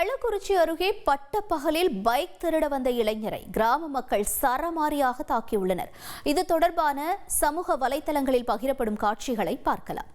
கள்ளக்குறிச்சி அருகே பட்டப்பகலில் பைக் திருட வந்த இளைஞரை கிராம மக்கள் சரமாரியாக தாக்கியுள்ளனர். இது தொடர்பான சமூக வலைதளங்களில் பகிரப்படும் காட்சிகளை பார்க்கலாம்.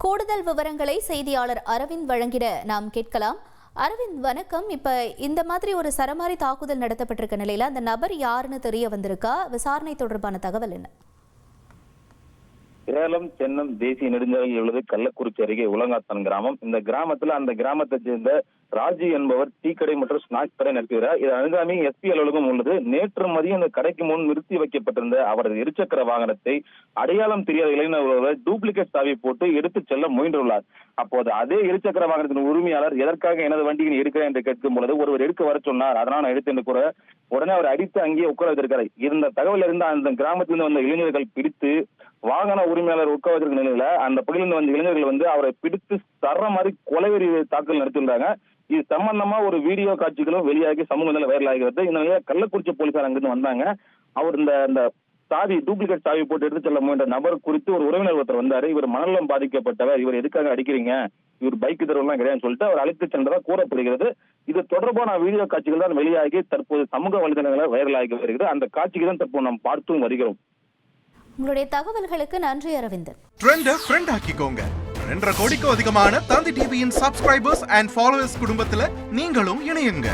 கூடுதல் விவரங்களை செய்தியாளர் அரவிந்த் வழங்கிட நாம் கேட்கலாம். அரவிந்த், வணக்கம். இப்ப இந்த மாதிரி ஒரு சரமாரி தாக்குதல் நடத்தப்பட்டிருக்க நிலையில அந்த நபர் யாருன்னு தெரிய வந்திருக்கா? விசாரணை தொடர்பான தகவல் என்ன? சேலம் சென்னம் தேசிய நெடுஞ்சாலையில் உள்ளது கள்ளக்குறிச்சி அருகே உலங்காத்தான் கிராமம். இந்த கிராமத்துல அந்த கிராமத்தை சேர்ந்த ராஜு என்பவர் டீ கடை மற்றும் ஸ்நாக்ஸ் கடை நடத்துகிறார். இது அருகாமை எஸ்பி அலுவலகம் உள்ளது. நேற்று மதியம் இந்த கடைக்கு முன் நிறுத்தி வைக்கப்பட்டிருந்த அவரது இருசக்கர வாகனத்தை அடையாளம் தெரியாத இளைஞர் ஒருவர் டூப்ளிகேட் சாவி போட்டு எடுத்துச் செல்ல முயன்றுள்ளார். அப்போது அதே இருசக்கர வாகனத்தின் உரிமையாளர் எதற்காக எனது வண்டியில் இருக்கிறேன் என்று கேட்கும் பொழுது ஒருவர் எடுக்க வர சொன்னார், அதனால் நான் எடுத்து என்று கூற உடனே அவர் அடித்து அங்கேயே உட்கார வைத்திருக்கிறார். இந்த தகவல் இருந்த அந்த கிராமத்திலிருந்து வந்த இளைஞர்கள் பிடித்து வாகன உரிமையாளர் உட்கார வைத்திருக்க நிலையில அந்த பகுதியில் வந்த இளைஞர்கள் அவரை பிடித்து தர மாதிரி கொலைவெறி தாக்குதல் நடத்தியிருந்தாங்க. இது சம்பந்தமா ஒரு வீடியோ காட்சிகளும் வெளியாகி சமூகத்தில் வைரல் ஆகிறது. இந்த நிலையில கள்ளக்குறிச்சி போலீசார் அங்கிருந்து வந்தாங்க. அவர் இந்த சாவி டூப்ளிகேட் சாவி போட்டு எடுத்து செல்ல முயன்ற நபர் குறித்து ஒரு உறவினர் ஒருத்தர் வந்தாரு. இவர் மனநலம் பாதிக்கப்பட்டவர், இவர் எதுக்காக அடிக்கிறீங்க, இவர் பைக் தருவெல்லாம் கிடையாதுன்னு சொல்லிட்டு அவர் அழைத்து சென்றதாக கூறப்படுகிறது. இது தொடர்பான வீடியோ காட்சிகள் தான் வெளியாகி தற்போது சமூக வலைதளங்களை வைரல் ஆகி வருகிறது. அந்த காட்சிகள் தான் தற்போது நாம் பார்த்தும் வருகிறோம். உங்களுடைய தகவல்களுக்கு நன்றி அரவிந்தன். ட்ரெண்ட ஃப்ரெண்ட் ஆக்கிக்கோங்க. 2.5 கோடிக்கும் அதிகமான தந்தி டிவியின் சப்ஸ்கிரைபர்ஸ் அண்ட் ஃபாலோவர்ஸ் குடும்பத்துல நீங்களும் இணையுங்க.